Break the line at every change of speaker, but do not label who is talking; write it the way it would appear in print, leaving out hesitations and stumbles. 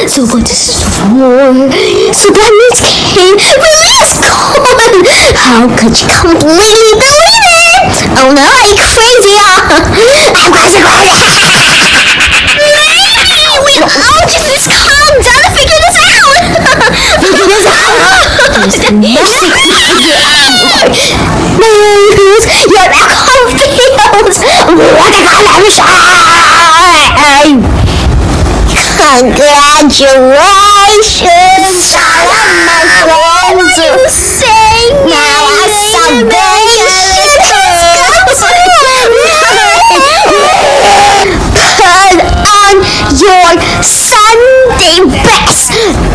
So but this is war. So that means Cain really is gone. How could you completely believe it? Oh no, are you crazy? I'm crazy. We all just calm down and figure this out. Figure this out. There's nothing to figure out. News, you're not confused. What a Congratulations! Shut up, my friends! You saying now I salvation! Put on your Sunday best!